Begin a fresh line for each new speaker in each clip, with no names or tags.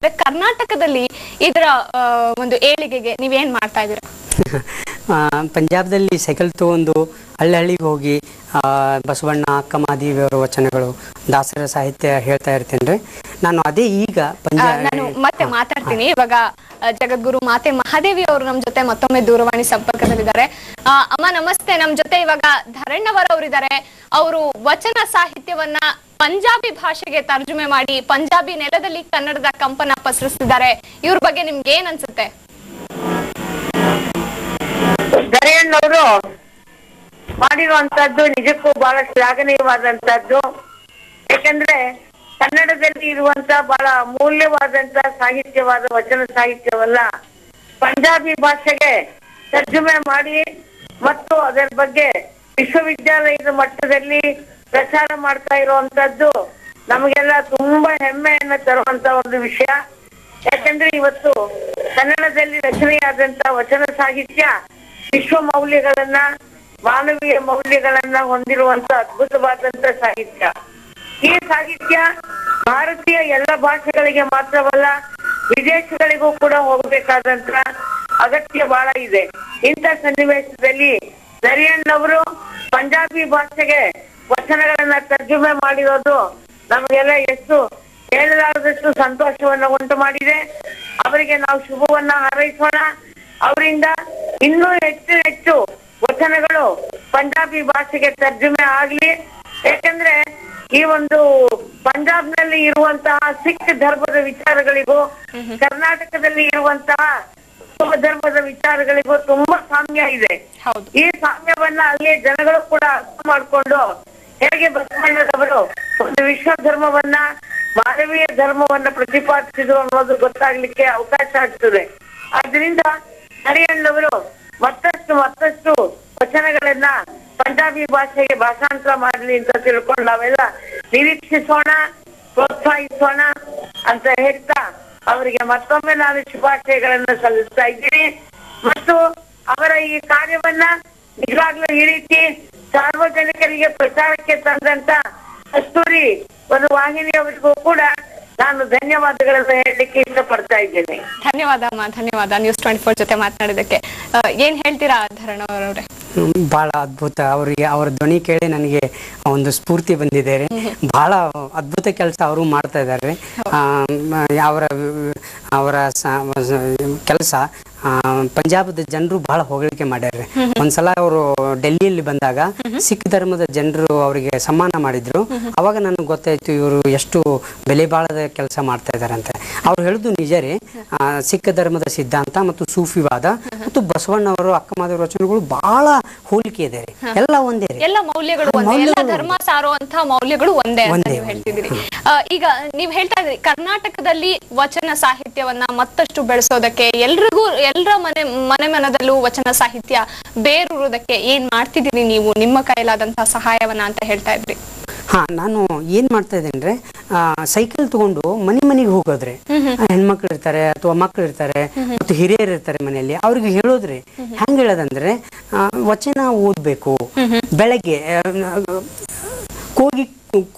ಕರ್ನಾಟಕದಲ್ಲಿ ಇದರ ಒಂದು ಏಳಿಗೆಗೆ ನೀವೇನ್ ಮಾಡ್ತಾ ಇದ್ದೀರಾ?
ಪಂಜಾಬ್ದಲ್ಲಿ ಸೈಕಲ್ ತಗೊಂಡು ಹಳ್ಳಿಗೆ ಹೋಗಿ ಬಸವಣ್ಣ ಅಕ್ಕಮಹಾದೇವಿಯವರ ವಚನಗಳು ದಾಸರ ಸಾಹಿತ್ಯ ಹೇಳ್ತಾ ಇರ್ತೇನೆ. ನಾನು ಅದೇ ಈಗ
ನಾನು ಮತ್ತೆ ಮಾತಾಡ್ತೀನಿ. ಇವಾಗ ಜಗದ್ಗುರು ಮಾತೆ ಮಹಾದೇವಿ ಅವರು ನಮ್ಮ ಜೊತೆ ಮತ್ತೊಮ್ಮೆ ದೂರವಾಣಿ ಸಂಪರ್ಕದಲ್ಲಿದ್ದಾರೆ. ಅಮ್ಮ ನಮಸ್ತೆ. ನಮ್ಮ ಜೊತೆ ಇವಾಗ ಧರಣ್ಣವರ್ ಅವರಿದ್ದಾರೆ. ಅವರು ವಚನ ಸಾಹಿತ್ಯವನ್ನ ಪಂಜಾಬಿ ಭಾಷೆಗೆ ತರ್ಜುಮೆ ಮಾಡಿ ಪಂಜಾಬಿ ನೆಲದಲ್ಲಿ ಕನ್ನಡದ ಕಂಪನ ಪಸರಿಸಿದ್ದಾರೆ. ಇವ್ರ ಬಗ್ಗೆ ನಿಮ್ಗೆ ಏನ್ ಅನ್ಸುತ್ತೆ?
ಧರಣ್ಣವರು ಮಾಡಿರುವಂತದ್ದು ನಿಜಕ್ಕೂ ಬಹಳ ಶ್ಲಾಘನೀಯವಾದಂತದ್ದು. ಯಾಕಂದ್ರೆ ಕನ್ನಡದಲ್ಲಿ ಇರುವಂತ ಬಹಳ ಅಮೂಲ್ಯವಾದಂತ ಸಾಹಿತ್ಯವಾದ ವಚನ ಸಾಹಿತ್ಯವನ್ನ ಪಂಜಾಬಿ ಭಾಷೆಗೆ ತರ್ಜುಮೆ ಮಾಡಿ ಮತ್ತು ಅದರ ಬಗ್ಗೆ ವಿಶ್ವವಿದ್ಯಾಲಯದ ಮಟ್ಟದಲ್ಲಿ ಪ್ರಚಾರ ಮಾಡ್ತಾ ಇರುವಂತದ್ದು ನಮಗೆಲ್ಲ ತುಂಬಾ ಹೆಮ್ಮೆಯನ್ನ ತರುವಂತ ಒಂದು ವಿಷಯ. ಯಾಕಂದ್ರೆ ಇವತ್ತು ಕನ್ನಡದಲ್ಲಿ ರಚನೆಯಾದಂತ ವಚನ ಸಾಹಿತ್ಯ ವಿಶ್ವ ಮೌಲ್ಯಗಳನ್ನ ಮಾನವೀಯ ಮೌಲ್ಯಗಳನ್ನ ಹೊಂದಿರುವಂತ ಅದ್ಭುತವಾದಂತ ಸಾಹಿತ್ಯ. ಈ ಸಾಹಿತ್ಯ ಭಾರತೀಯ ಎಲ್ಲ ಭಾಷೆಗಳಿಗೆ ಮಾತ್ರವಲ್ಲ, ವಿದೇಶಗಳಿಗೂ ಕೂಡ ಹೋಗಬೇಕಾದಂತ ಅಗತ್ಯ ಬಹಳ ಇದೆ. ಇಂಥ ಸನ್ನಿವೇಶದಲ್ಲಿ ಧರಣ್ಣವರು ಪಂಜಾಬಿ ಭಾಷೆಗೆ ವಚನಗಳನ್ನ ತರ್ಜುಮೆ ಮಾಡಿರೋದು ನಮಗೆಲ್ಲ ಎಷ್ಟು ಹೇಳಲಾರದಷ್ಟು ಸಂತೋಷವನ್ನ ಉಂಟು ಮಾಡಿದೆ. ಅವರಿಗೆ ನಾವು ಶುಭವನ್ನ ಹಾರೈಸೋಣ. ಅವರಿಂದ ಇನ್ನೂ ಹೆಚ್ಚು ಹೆಚ್ಚು ವಚನಗಳು ಪಂಜಾಬಿ ಭಾಷೆಗೆ ತರ್ಜುಮೆ ಆಗ್ಲಿ. ಯಾಕಂದ್ರೆ ಈ ಒಂದು ಪಂಜಾಬ್ನಲ್ಲಿ ಇರುವಂತಹ ಸಿಖ್ ಧರ್ಮದ ವಿಚಾರಗಳಿಗೂ ಕರ್ನಾಟಕದಲ್ಲಿ ಇರುವಂತಹ ಧರ್ಮದ ವಿಚಾರಗಳಿಗೂ ತುಂಬಾ ಸಾಮ್ಯ ಇದೆ. ಈ ಸಾಮ್ಯವನ್ನ ಅಲ್ಲಿಯ ಜನಗಳು ಕೂಡ ಅರ್ಥ ಮಾಡ್ಕೊಂಡು ಹೇಗೆ ಬಸವಣ್ಣನವರು ಒಂದು ವಿಶ್ವ ಧರ್ಮವನ್ನ ಮಾನವೀಯ ಧರ್ಮವನ್ನ ಪ್ರತಿಪಾದಿಸಿದ್ರು ಅನ್ನೋದು ಗೊತ್ತಾಗ್ಲಿಕ್ಕೆ ಅವಕಾಶ ಆಗ್ತದೆ. ಆದ್ರಿಂದ ಧರಣ್ಣವರು ಮತ್ತಷ್ಟು ವಚನಗಳನ್ನ ಪಂಜಾಬಿ ಭಾಷೆಗೆ ಭಾಷಾಂತರ ಮಾಡ್ಲಿ ಅಂತ ತಿಳ್ಕೊಂಡು ನಾವೆಲ್ಲ ನಿರೀಕ್ಷಿಸೋಣ, ಪ್ರೋತ್ಸಾಹಿಸೋಣ ಅಂತ ಹೇಳ್ತಾ ಅವರಿಗೆ ಮತ್ತೊಮ್ಮೆ ನಾನು ಶುಭಾಶಯಗಳನ್ನ ಸಲ್ಲಿಸ್ತಾ ಇದ್ದೀನಿ. ಮತ್ತು ಅವರ ಈ ಕಾರ್ಯವನ್ನ ನಿಜವಾಗ್ಲೂ ಈ ರೀತಿ ಸಾರ್ವಜನಿಕರಿಗೆ ಪ್ರಚಾರಕ್ಕೆ ತಂದಂತ ಕಸ್ತೂರಿ ಒಂದು ವಾಹಿನಿಯವರಿಗೂ ಕೂಡ ನಾನು ಧನ್ಯವಾದಗಳನ್ನ ಹೇಳಲಿಕ್ಕೆ ಇಷ್ಟಪಡ್ತಾ ಇದ್ದೇನೆ.
ಧನ್ಯವಾದ ಅಮ್ಮ, ಧನ್ಯವಾದ. ನ್ಯೂಸ್ 24 ಜೊತೆ ಮಾತನಾಡಿದಕ್ಕೆ. ಏನ್ ಹೇಳ್ತೀರಾ ಧರಣ್ಣವರವ್ರೆ?
ಬಹಳ ಅದ್ಭುತ. ಅವರ ಧ್ವನಿ ಕೇಳಿ ನನಗೆ ಒಂದು ಸ್ಫೂರ್ತಿ ಬಂದಿದೆ. ಬಹಳ ಅದ್ಭುತ ಕೆಲಸ ಅವರು ಮಾಡ್ತಾ ಇದ್ದಾರೆ. ಅವರ ಕೆಲಸ ಪಂಜಾಬದ ಜನರು ಬಹಳ ಹೊಗಳಿಕೆ ಮಾಡ್ಯಾರ. ಒಂದ್ಸಲ ಅವರು ಡೆಲ್ಲಿಯಲ್ಲಿ ಬಂದಾಗ ಸಿಖ್ ಧರ್ಮದ ಜನರು ಅವರಿಗೆ ಸನ್ಮಾನ ಮಾಡಿದ್ರು. ಅವಾಗ ನನಗೆ ಗೊತ್ತಾಯ್ತು ಇವರು ಎಷ್ಟು ಬೆಲೆ ಬಾಳದ ಕೆಲಸ ಮಾಡ್ತಾ ಇದ್ದಾರೆ ಅಂತ. ಅವ್ರು ಹೇಳುದು ನಿಜ ರೀ. ಸಿಖ್ ಧರ್ಮದ ಸಿದ್ಧಾಂತ ಮತ್ತು ಸೂಫಿವಾದ ಮತ್ತು ಬಸವಣ್ಣವರು ಅಕ್ಕಮಹಾದೇವರ ವಚನಗಳು ಬಹಳ ಹೋಲಿಕೆ ಇದೆ ರೀ. ಎಲ್ಲ ಒಂದೇ ರೀ.
ಎಲ್ಲ ಮೌಲ್ಯಗಳು ಒಂದೇ, ಎಲ್ಲ ಧರ್ಮ ಸಾರುವಂತಹ ಮೌಲ್ಯಗಳು ಒಂದೇ ಅಂತ ನೀವು ಹೇಳ್ತಿದ್ದೀರಿ. ಈಗ ನೀವ್ ಹೇಳ್ತಾ ಇದ್ರಿ ಕರ್ನಾಟಕದಲ್ಲಿ ವಚನ ಸಾಹಿತ್ಯವನ್ನ ಮತ್ತಷ್ಟು ಬೆಳೆಸೋದಕ್ಕೆ ಎಲ್ಲರ ಮನೆ ಮನದಲ್ಲೂ ವಚನ ಸಾಹಿತ್ಯ ಬೇರೂರೋದಕ್ಕೆ ಏನ್ ಮಾಡ್ತಿದ್ದೀರಿ ನೀವು, ನಿಮ್ಮ ಕೈಲಾದಂತಹ ಸಹಾಯವನ್ನ ಅಂತ ಹೇಳ್ತಾ ಇದ್ರಿ.
ನಾನು ಏನ್ ಮಾಡ್ತಾ ಇದ್ದೇನೆ, ಸೈಕಲ್ ತಗೊಂಡು ಮನೆಗೆ ಹೋಗೋದ್ರಿ. ಹೆಣ್ಮಕ್ಳು ಇರ್ತಾರೆ ಅಥವಾ ಮಕ್ಳು ಇರ್ತಾರೆ ಮತ್ತು ಹಿರಿಯರು ಇರ್ತಾರೆ ಮನೆಯಲ್ಲಿ. ಅವ್ರಿಗೆ ಹೇಳೋದ್ರಿ. ಹೆಂಗ್ ಹೇಳೋದಂದ್ರೆ ವಚನ ಓದ್ಬೇಕು. ಬೆಳಗ್ಗೆ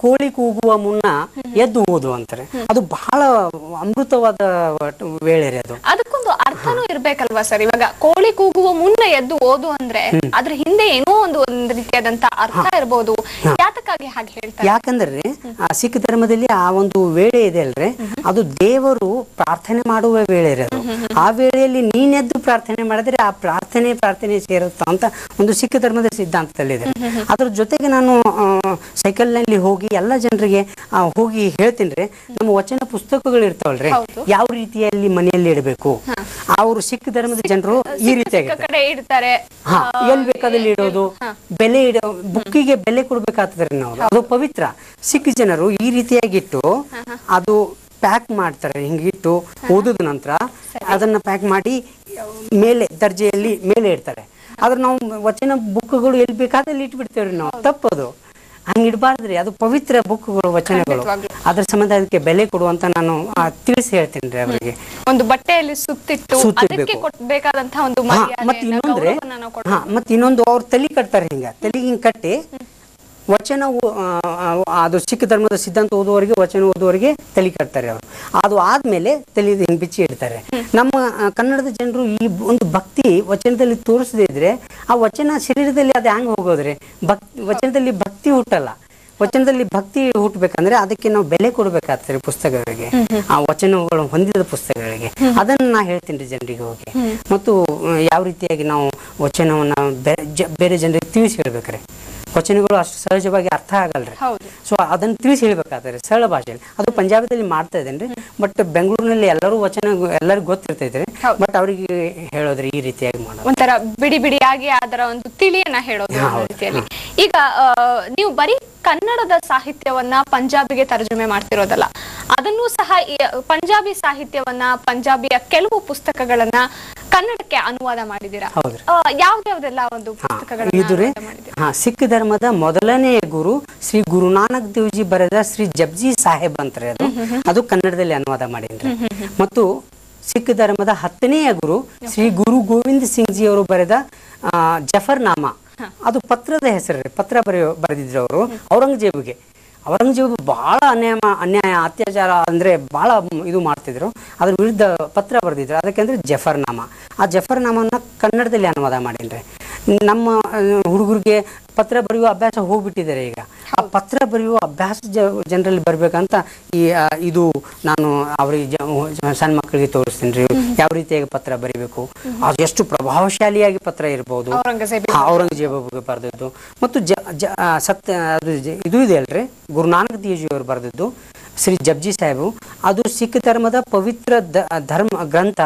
ಕೋಳಿ ಕೂಗುವ ಮುನ್ನ ಎದ್ದು ಓದು ಅಂತಾರೆ. ಅದು ಬಹಳ ಅಮೃತವಾದ ವೇಳೆ ರೀ.
ಅದಕ್ಕೊಂದು ಅರ್ಥನೂ ಇರ್ಬೇಕಲ್ವಾ ಸರ್? ಇವಾಗ ಕೋಳಿ ಕೂಗುವ ಮುನ್ನ ಎದ್ದು ಓದು ಅಂದ್ರೆ ಅದ್ರ ಹಿಂದೆ ಏನೋ ಒಂದು ರೀತಿಯಾದಂತ ಅರ್ಥ ಇರ್ಬೋದು. ಯಾತಕ್ಕಾಗಿ ಹಾಗೆ ಹೇಳ್ತಾರೆ?
ಯಾಕಂದ್ರೆ ಸಿಖ್ ಧರ್ಮದಲ್ಲಿ ಆ ಒಂದು ವೇಳೆ ಇದೆ ಅಲ್ರಿ, ಅದು ದೇವರು ಪ್ರಾರ್ಥನೆ ಮಾಡುವ ವೇಳೆ ರೀ. ಅದು ಆ ವೇಳೆಯಲ್ಲಿ ನೀನೆದ್ದು ಪ್ರಾರ್ಥನೆ ಮಾಡಿದ್ರೆ ಆ ಪ್ರಾರ್ಥನೆ ಸೇರುತ್ತ ಅಂತ ಒಂದು ಸಿಖ್ ಧರ್ಮದ ಸಿದ್ಧಾಂತದಲ್ಲಿದೆ. ಅದ್ರ ಜೊತೆಗೆ ನಾನು ಸೈಕಲ್ ನಲ್ಲಿ ಹೋಗಿ ಎಲ್ಲ ಜನರಿಗೆ ಹೋಗಿ ಹೇಳ್ತೀನಿ ರೀ, ನಮ್ಮ ವಚನ ಪುಸ್ತಕಗಳು ಇರ್ತಾವಲ್ರಿ, ಯಾವ ರೀತಿಯಲ್ಲಿ ಮನೆಯಲ್ಲಿ ಇಡಬೇಕು. ಅವರು ಸಿಖ್ ಧರ್ಮದ ಜನರು ಈ ರೀತಿಯಾಗಿ
ಇಡ್ತಾರೆ.
ಎಲ್ಲಿ ಬೇಕಾದಲ್ಲಿ ಇಡೋದು, ಬೆಲೆ ಬುಕ್ಕಿಗೆ ಬೆಲೆ ಕೊಡ್ಬೇಕಾಗ್ತದ್ರಿ ನಾವು. ಅದು ಪವಿತ್ರ. ಸಿಖ್ ಜನರು ಈ ರೀತಿಯಾಗಿಟ್ಟು ಅದು ಪ್ಯಾಕ್ ಮಾಡ್ತಾರೆ. ಹಿಂಗಿಟ್ಟು ಓದಿದ ನಂತರ ಅದನ್ನ ಪ್ಯಾಕ್ ಮಾಡಿ ಮೇಲೆ ದರ್ಜೆಯಲ್ಲಿ ಮೇಲೆ ಇಡ್ತಾರೆ. ಆದ್ರೆ ನಾವು ವಚನ ಬುಕ್ಗಳು ಎಲ್ಲಿ ಬೇಕಾದಲ್ಲಿ ಇಟ್ಬಿಡ್ತೇವ್ರಿ ನಾವು. ತಪ್ಪದು, ಹಂಗಿಡ್ಬಾರ್ದ್ರಿ. ಅದು ಪವಿತ್ರ ಬುಕ್ಗಳು, ವಚನಗಳು. ಅದ್ರ ಸಂಬಂಧ ಅದಕ್ಕೆ ಬೆಲೆ ಕೊಡುವಂತ ನಾನು ತಿಳಿಸಿ ಹೇಳ್ತೇನೆ ರೀ ಅವರಿಗೆ.
ಒಂದು ಬಟ್ಟೆಯಲ್ಲಿ ಸುತ್ತಿಟ್ಟು ಕೊಡ್ಬೇಕಾದಂತಹ ಒಂದು
ಮತ್ತೆ ಇನ್ನೊಂದ್ರೆ ಮತ್ತೆ ಇನ್ನೊಂದು ಅವ್ರ ತಲೆ ಕಟ್ತಾರೆ. ತಲೆಗೆ ಹಿಂಗ್ ಕಟ್ಟಿ ವಚನ ಅದು ಸಿಖ್ ಧರ್ಮದ ಸಿದ್ಧಾಂತ ಓದುವವರಿಗೆ ವಚನ ಓದುವವರಿಗೆ ತಲೆ ಕಟ್ತಾರೆ ಅವರು. ಅದು ಆದ್ಮೇಲೆ ತಲೆ ಹಿಂಗೆ ಬಿಚ್ಚಿ ಇಡ್ತಾರೆ. ನಮ್ಮ ಕನ್ನಡದ ಜನರು ಈ ಒಂದು ಭಕ್ತಿ ವಚನದಲ್ಲಿ ತೋರಿಸದೇ ಇದ್ರೆ ಆ ವಚನ ಶರೀರದಲ್ಲಿ ಅದು ಹ್ಯಾಂಗ್ ಹೋಗೋದ್ರಿ? ವಚನದಲ್ಲಿ ಭಕ್ತಿ ಹುಟ್ಟಲ್ಲ. ವಚನದಲ್ಲಿ ಭಕ್ತಿ ಹುಟ್ಟಬೇಕಂದ್ರೆ ಅದಕ್ಕೆ ನಾವು ಬೆಲೆ ಕೊಡ್ಬೇಕಾಗ್ತದೆ ಪುಸ್ತಕಗಳಿಗೆ, ಆ ವಚನಗಳು ಹೊಂದಿದ ಪುಸ್ತಕಗಳಿಗೆ. ಅದನ್ನ ನಾ ಹೇಳ್ತೀನಿ ಜನರಿಗೆ ಹೋಗಿ. ಮತ್ತು ಯಾವ ರೀತಿಯಾಗಿ ನಾವು ವಚನವನ್ನ ಬೇರೆ ಜನರಿಗೆ ತಿಳಿಸಿ ಹೇಳ್ಬೇಕ್ರಿ. ವಚನಗಳು ಅಷ್ಟು ಸಹಜವಾಗಿ ಅರ್ಥ ಆಗಲ್ರಿ. ಸೊ ಅದನ್ನ ತಿಳಿಸಿ ಹೇಳ್ಬೇಕಾಗ್ತದೆ ಸರಳ ಭಾಷೆಯಲ್ಲಿ. ಅದು ಪಂಜಾಬದಲ್ಲಿ ಮಾಡ್ತಾ ಇದ್ದೇನ್ರಿ. ಬಟ್ ಬೆಂಗಳೂರಿನಲ್ಲಿ ಎಲ್ಲರೂ ವಚನ ಎಲ್ಲರಿಗೂ ಗೊತ್ತಿರ್ತೈತ್ರಿ. ಬಟ್ ಅವ್ರಿಗೆ ಹೇಳೋದ್ರಿ ಈ ರೀತಿಯಾಗಿ ಮಾಡೋದು,
ಒಂಥರ ಬಿಡಿ ಬಿಡಿಯಾಗಿ ಅದರ ಒಂದು ತಿಳಿಯನ್ನ ಹೇಳೋದು ರೀತಿಯಲ್ಲಿ. ಈಗ ನೀವು ಬರೀ ಕನ್ನಡದ ಸಾಹಿತ್ಯವನ್ನ ಪಂಜಾಬಿಗೆ ತರ್ಜುಮೆ ಮಾಡ್ತಿರೋದಲ್ಲ, ಅದನ್ನು ಸಹ ಪಂಜಾಬಿ ಸಾಹಿತ್ಯವನ್ನ, ಪಂಜಾಬಿಯ ಕೆಲವು ಪುಸ್ತಕಗಳನ್ನ ಕನ್ನಡಕ್ಕೆ ಅನುವಾದ ಮಾಡಿದ್ದೀರಾ. ಯಾವ್ದೆಲ್ಲ ಒಂದು ಪುಸ್ತಕಗಳನ್ನ?
ಸಿಖ್ ಧರ್ಮದ ಮೊದಲನೆಯ ಗುರು ಶ್ರೀ ಗುರುನಾನಕ್ ದೇವ್ಜಿ ಬರೆದ ಶ್ರೀ ಜಪ್ಜಿ ಸಾಹೇಬ್ ಅಂತಾರೆ, ಅದು ಕನ್ನಡದಲ್ಲಿ ಅನುವಾದ ಮಾಡಿದ್ರಿ. ಮತ್ತು ಸಿಖ್ ಧರ್ಮದ 10ನೆಯ ಗುರು ಶ್ರೀ ಗುರು ಗೋವಿಂದ್ ಸಿಂಗ್ ಜಿ ಅವರು ಬರೆದ ಜಫರ್ನಾಮ, ಅದು ಪತ್ರದ ಹೆಸರು. ಪತ್ರ ಬರೆದಿದ್ರು ಅವರು ಔರಂಗಜೇಬ್ಗೆ. ಔರಂಗಜೇಬ್ ಬಹಳ ಅನ್ಯಾಯ ಅತ್ಯಾಚಾರ ಅಂದ್ರೆ ಬಹಳ ಇದು ಮಾಡ್ತಿದ್ರು. ಅದ್ರ ವಿರುದ್ಧ ಪತ್ರ ಬರೆದಿದ್ರು. ಅದಕ್ಕೆಂದ್ರೆ ಜಫರ್ನಾಮ. ಆ ಜಫರ್ನಾಮನ್ನ ಕನ್ನಡದಲ್ಲಿ ಅನುವಾದ ಮಾಡಿನ್ರಿ. ನಮ್ಮ ಹುಡುಗರಿಗೆ ಪತ್ರ ಬರೆಯುವ ಅಭ್ಯಾಸ ಹೋಗ್ಬಿಟ್ಟಿದ್ದಾರೆ ಈಗ. ಆ ಪತ್ರ ಬರೆಯುವ ಅಭ್ಯಾಸ ಜನರಲ್ಲಿ ಬರ್ಬೇಕಂತ ಇದು ನಾನು ಅವ್ರಿಗೆ ಸಣ್ಣ ಮಕ್ಕಳಿಗೆ ತೋರಿಸ್ತೀನಿ ರೀ, ಯಾವ ರೀತಿಯಾಗಿ ಪತ್ರ ಬರೀಬೇಕು, ಅದು ಎಷ್ಟು ಪ್ರಭಾವಶಾಲಿಯಾಗಿ ಪತ್ರ ಇರ್ಬೋದು. ಔರಂಗಜೇಬ್ ಬರೆದದ್ದು. ಮತ್ತು ಅದು ಇದು ಇದೆ ಅಲ್ರಿ, ಗುರುನಾನಕ್ ದೇವ್ಜಿ ಅವರು ಬರೆದದ್ದು ಶ್ರೀ ಜಪ್ಜಿ ಸಾಹೇಬು. ಅದು ಸಿಖ್ ಧರ್ಮದ ಪವಿತ್ರ ಧರ್ಮ ಗ್ರಂಥ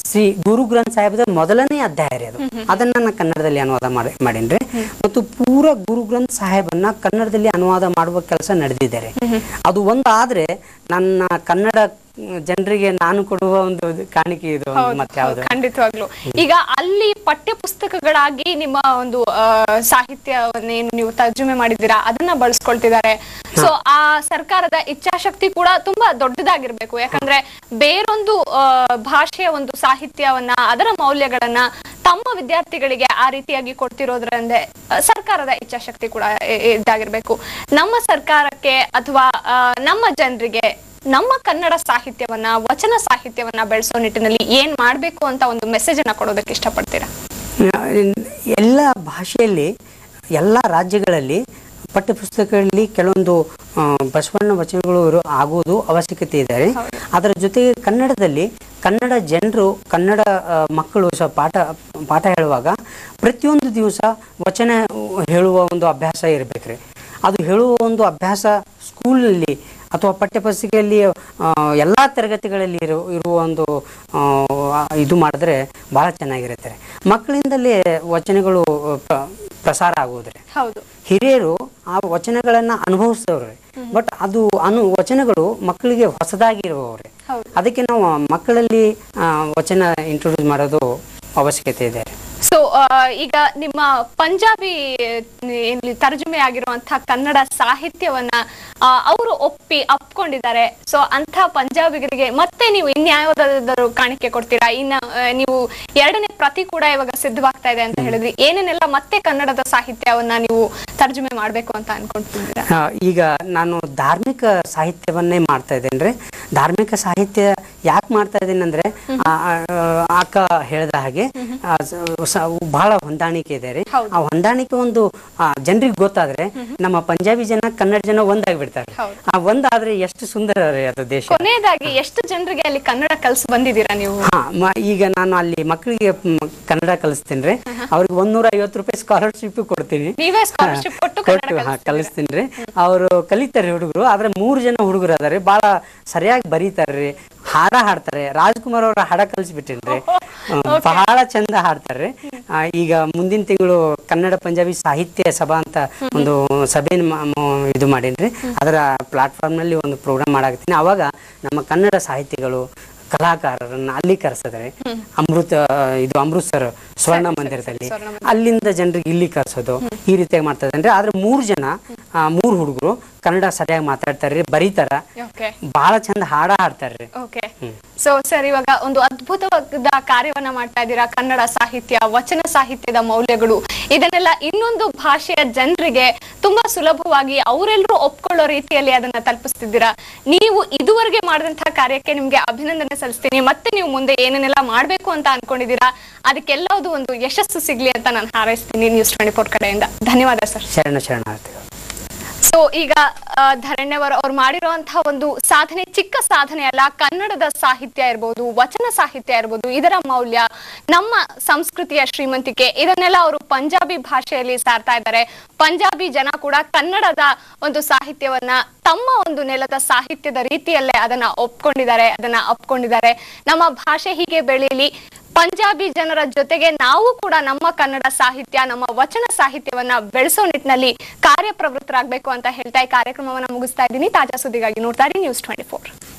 ಶ್ರೀ ಗುರು ಗ್ರಂಥ್ ಸಾಹೇಬದ ಮೊದಲನೇ ಅಧ್ಯಾಯ ರೀ ಅದು. ಅದನ್ನ ನಾನು ಕನ್ನಡದಲ್ಲಿ ಅನುವಾದ ಮಾಡೀನ್ರಿ. ಮತ್ತು ಪೂರ ಗುರು ಗ್ರಂಥ್ ಸಾಹೇಬನ್ನ ಕನ್ನಡದಲ್ಲಿ ಅನುವಾದ ಮಾಡುವ ಕೆಲಸ ನಡೆದಿದ್ದಾರೆ. ಅದು ಒಂದಾದ್ರೆ ನನ್ನ ಕನ್ನಡ ಜನರಿಗೆ ನಾನು ಕೊಡುವ ಒಂದು ಕಾಣಿಕೆ ಇದು. ಮತ್ತೆ ಯಾವುದು?
ಖಂಡಿತವಾಗ್ಲು. ಈಗ ಅಲ್ಲಿ ಪಠ್ಯ ಪುಸ್ತಕಗಳಾಗಿ ನಿಮ್ಮ ಒಂದು ಸಾಹಿತ್ಯವನ್ನೇನು ನೀವು ತರ್ಜುಮೆ ಮಾಡಿದ್ದೀರಾ ಅದನ್ನ ಬಳಸ್ಕೊಳ್ತಿದ್ದಾರೆ. ಸೊ ಆ ಸರ್ಕಾರದ ಇಚ್ಛಾಶಕ್ತಿ ಕೂಡ ತುಂಬಾ ದೊಡ್ಡದಾಗಿರ್ಬೇಕು. ಯಾಕಂದ್ರೆ ಬೇರೊಂದು ಭಾಷೆಯ ಒಂದು ಸಾಹಿತ್ಯವನ್ನ, ಅದರ ಮೌಲ್ಯಗಳನ್ನ ತಮ್ಮ ವಿದ್ಯಾರ್ಥಿಗಳಿಗೆ ಆ ರೀತಿಯಾಗಿ ಕೊಡ್ತಿರೋದ್ರಿಂದ ಸರ್ಕಾರದ ಇಚ್ಛಾಶಕ್ತಿ ಕೂಡ ಇದಾಗಿರ್ಬೇಕು. ನಮ್ಮ ಸರ್ಕಾರಕ್ಕೆ ಅಥವಾ ನಮ್ಮ ಜನರಿಗೆ ನಮ್ಮ ಕನ್ನಡ ಸಾಹಿತ್ಯವನ್ನ, ವಚನ ಸಾಹಿತ್ಯವನ್ನ ಬೆಳೆಸೋ ನಿಟ್ಟಿನಲ್ಲಿ ಏನ್ ಮಾಡ್ಬೇಕು ಅಂತ ಒಂದು ಮೆಸೇಜ್ ಅನ್ನ ಕೊಡೋದಕ್ಕೆ ಇಷ್ಟಪಡ್ತೀರಾ?
ಎಲ್ಲ ಭಾಷೆಯಲ್ಲಿ, ಎಲ್ಲ ರಾಜ್ಯಗಳಲ್ಲಿ ಪಠ್ಯಪುಸ್ತಕಗಳಲ್ಲಿ ಕೆಲವೊಂದು ಬಸವಣ್ಣ ವಚನಗಳು ಆಗುವುದು ಅವಶ್ಯಕತೆ ಇದೆ. ಅದರ ಜೊತೆಗೆ ಕನ್ನಡದಲ್ಲಿ ಕನ್ನಡ ಜನರು, ಕನ್ನಡ ಮಕ್ಕಳು ಸಹ ಪಾಠ ಹೇಳುವಾಗ ಪ್ರತಿಯೊಂದು ದಿವಸ ವಚನ ಹೇಳುವ ಒಂದು ಅಭ್ಯಾಸ ಇರಬೇಕ್ರಿ. ಅದು ಹೇಳುವ ಒಂದು ಅಭ್ಯಾಸ ಸ್ಕೂಲಲ್ಲಿ ಅಥವಾ ಪಠ್ಯಪುಸ್ತಕದಲ್ಲಿ ಎಲ್ಲ ತರಗತಿಗಳಲ್ಲಿ ಇರುವ ಒಂದು ಇದು ಮಾಡಿದ್ರೆ ಬಹಳ ಚೆನ್ನಾಗಿರುತ್ತೆ. ಮಕ್ಕಳಿಂದಲೇ ವಚನಗಳು ಪ್ರಸಾರ ಆಗುವುದ್ರಿ. ಹಿರಿಯರು ಆ ವಚನಗಳನ್ನ ಅನುಭವಿಸ್ತವ್ರಿ. ಬಟ್ ಅದು ವಚನಗಳು ಮಕ್ಕಳಿಗೆ ಹೊಸದಾಗಿ ಇರುವವ್ರಿ. ಅದಕ್ಕೆ ನಾವು ಮಕ್ಕಳಲ್ಲಿ ವಚನ ಇಂಟ್ರೊಡ್ಯೂಸ್ ಮಾಡೋದು ಅವಶ್ಯಕತೆ ಇದೆ.
ಸೊ ಈಗ ನಿಮ್ಮ ಪಂಜಾಬಿ ತರ್ಜುಮೆ ಆಗಿರುವಂತಹ ಕನ್ನಡ ಸಾಹಿತ್ಯವನ್ನ ಅವರು ಅಪ್ಕೊಂಡಿದ್ದಾರೆ. ಸೊ ಅಂತ ಪಂಜಾಬಿಗರಿಗೆ ಮತ್ತೆ ನೀವು ಇನ್ಯಾವುದಾದ್ರು ಕಾಣಿಕೆ ಕೊಡ್ತೀರಾ? ಇನ್ನ ನೀವು 2ನೇ ಪ್ರತಿ ಕೂಡ ಇವಾಗ ಸಿದ್ಧವಾಗ್ತಾ ಇದೆ ಅಂತ ಹೇಳಿದ್ರಿ. ಏನೇನೆಲ್ಲ ಮತ್ತೆ ಕನ್ನಡದ ಸಾಹಿತ್ಯವನ್ನ ನೀವು ತರ್ಜುಮೆ ಮಾಡ್ಬೇಕು ಅಂತ ಅನ್ಕೊಂತಿದ್ದೀರಾ?
ಈಗ ನಾನು ಧಾರ್ಮಿಕ ಸಾಹಿತ್ಯವನ್ನೇ ಮಾಡ್ತಾ ಇದ್ದೇನೆ. ಧಾರ್ಮಿಕ ಸಾಹಿತ್ಯ ಯಾಕೆ ಮಾಡ್ತಾ ಇದ್ದೀನಿ ಅಂದ್ರೆ, ಅಕ್ಕ ಹೇಳಿದ ಹಾಗೆ ಬಹಳ ಹೊಂದಾಣಿಕೆ ಇದೆ ರೀ. ಆ ಹೊಂದಾಣಿಕೆ ಒಂದು ಜನರಿಗೆ ಗೊತ್ತಾದ್ರೆ ನಮ್ಮ ಪಂಜಾಬಿ ಜನ, ಕನ್ನಡ ಜನ ಒಂದಾಗ್ಬಿಡ್ತಾರೆ. ಆ ಒಂದಾದ್ರೆ ಎಷ್ಟು ಸುಂದರ ರೀ ಅದು ದೇಶ.
ಕೊನೆಯದಾಗಿ ಎಷ್ಟು ಜನರಿಗೆ ಅಲ್ಲಿ ಕನ್ನಡ ಕಲಿಸಿ ಬಂದಿದ್ದೀರಾ ನೀವು?
ಈಗ ನಾನು ಅಲ್ಲಿ ಮಕ್ಕಳಿಗೆ ಕನ್ನಡ ಕಲಿಸ್ತೀನಿ ರೀ. ಅವ್ರಿಗೆ 150 ರೂಪಾಯಿ ಸ್ಕಾಲರ್ಶಿಪ್ ಕೊಡ್ತೀನಿ, ಕಲಿಸ್ತೀನಿ ರೀ. ಅವರು ಕಲಿತಾರೆ ಹುಡುಗರು. ಆದ್ರೆ 3 ಜನ ಹುಡುಗರು ಅದಾರೆ, ಬಹಳ ಸರಿಯಾಗಿ ಬರೀತಾರ್ರಿ, ಹಾಡ ಹಾಡ್ತಾರೆ. ರಾಜ್ಕುಮಾರ್ ಅವರ ಹಾಡ ಕಲಿಸ್ಬಿಟ್ಟಿನ್ರಿ, ಬಹಳ ಚಂದ ಹಾಡ್ತಾರ್ರಿ. ಈಗ ಮುಂದಿನ ತಿಂಗಳು ಕನ್ನಡ ಪಂಜಾಬಿ ಸಾಹಿತ್ಯ ಸಭಾ ಅಂತ ಒಂದು ಸಭೆಯನ್ನು ಇದು ಮಾಡೀನ್ರಿ. ಅದರ ಪ್ಲಾಟ್ಫಾರ್ಮ್ ನಲ್ಲಿ ಒಂದು ಪ್ರೋಗ್ರಾಮ್ ಮಾಡಾಕತ್ತೀನಿ. ಅವಾಗ ನಮ್ಮ ಕನ್ನಡ ಸಾಹಿತಿಗಳು, ಕಲಾಕಾರರನ್ನ ಅಲ್ಲಿ ಕರೆಸಿದ್ರೆ, ಅಮೃತ್ಸರ್ ಸ್ವರ್ಣ ಮಂದಿರದಲ್ಲಿ ಅಲ್ಲಿಂದ ಜನರಿಗೆ ಇಲ್ಲಿ ಕರ್ಸೋದು, ಈ ರೀತಿಯಾಗಿ ಮಾಡ್ತಾ ಇದ್ದೇನೆ. ಆದ್ರೆ 3 ಹುಡುಗರು ಕನ್ನಡ ಸರಿಯಾಗಿ ಮಾತಾಡ್ತಾರ್ರಿ, ಬರೀತಾರ, ಬಹಳ ಚಂದ ಹಾಡ ಹಾಡ್ತಾರ್ರಿ.
ಸೊ ಸರ್, ಇವಾಗ ಒಂದು ಅದ್ಭುತವಾದ ಕಾರ್ಯವನ್ನ ಮಾಡ್ತಾ ಇದ್ದೀರಾ. ಕನ್ನಡ ಸಾಹಿತ್ಯ, ವಚನ ಸಾಹಿತ್ಯದ ಮೌಲ್ಯಗಳು ಇದನ್ನೆಲ್ಲ ಇನ್ನೊಂದು ಭಾಷೆಯ ಜನರಿಗೆ ತುಂಬಾ ಸುಲಭವಾಗಿ ಅವರೆಲ್ಲರೂ ಒಪ್ಕೊಳ್ಳೋ ರೀತಿಯಲ್ಲಿ ಅದನ್ನ ತಲುಪಿಸ್ತಿದ್ದೀರಾ. ನೀವು ಇದುವರೆಗೆ ಮಾಡಿದಂತಹ ಕಾರ್ಯಕ್ಕೆ ನಿಮ್ಗೆ ಅಭಿನಂದನೆ ಸಲ್ಲಿಸ್ತೀನಿ. ಮತ್ತೆ ನೀವು ಮುಂದೆ ಏನೇನೆಲ್ಲ ಮಾಡ್ಬೇಕು ಅಂತ ಅನ್ಕೊಂಡಿದ್ದೀರಾ ಅದಕ್ಕೆಲ್ಲದು ಒಂದು ಯಶಸ್ಸು ಸಿಗ್ಲಿ ಅಂತ ನಾನು ಹಾರೈಸ್ತೀನಿ ನ್ಯೂಸ್ 24 ಕಡೆಯಿಂದ. ಧನ್ಯವಾದ ಸರ್.
ಶರಣಾರ್ಥಿಗಳು.
ಸೊ ಈಗ ಧರಣ್ಯವರ್ ಅವ್ರು ಮಾಡಿರುವಂತಹ ಒಂದು ಸಾಧನೆ ಚಿಕ್ಕ ಸಾಧನೆ ಅಲ್ಲ. ಕನ್ನಡದ ಸಾಹಿತ್ಯ ಇರ್ಬೋದು, ವಚನ ಸಾಹಿತ್ಯ ಇರ್ಬೋದು, ಇದರ ಮೌಲ್ಯ, ನಮ್ಮ ಸಂಸ್ಕೃತಿಯ ಶ್ರೀಮಂತಿಕೆ, ಇದನ್ನೆಲ್ಲ ಅವರು ಪಂಜಾಬಿ ಭಾಷೆಯಲ್ಲಿ ಸಾರ್ತಾ ಇದ್ದಾರೆ. ಪಂಜಾಬಿ ಜನ ಕೂಡ ಕನ್ನಡದ ಒಂದು ಸಾಹಿತ್ಯವನ್ನ ತಮ್ಮ ಒಂದು ನೆಲದ ಸಾಹಿತ್ಯದ ರೀತಿಯಲ್ಲೇ ಅದನ್ನ ಅಪ್ಕೊಂಡಿದ್ದಾರೆ. ನಮ್ಮ ಭಾಷೆ ಹೀಗೆ ಬೆಳೀಲಿ. ಪಂಜಾಬಿ ಜನರ ಜೊತೆಗೆ ನಾವು ಕೂಡ ನಮ್ಮ ಕನ್ನಡ ಸಾಹಿತ್ಯ, ನಮ್ಮ ವಚನ ಸಾಹಿತ್ಯವನ್ನ ಬೆಳೆಸೋ ನಿಟ್ಟಿನಲ್ಲಿ ಕಾರ್ಯಪ್ರವೃತ್ತರಾಗಬೇಕು ಅಂತ ಹೇಳ್ತಾ ಈ ಕಾರ್ಯಕ್ರಮವನ್ನ ಮುಗಿಸ್ತಾ ಇದ್ದೀನಿ. ತಾಜಾ ಸುದ್ದಿಗಾಗಿ ನೋಡ್ತಾ ಇರಿ ನ್ಯೂಸ್ 24.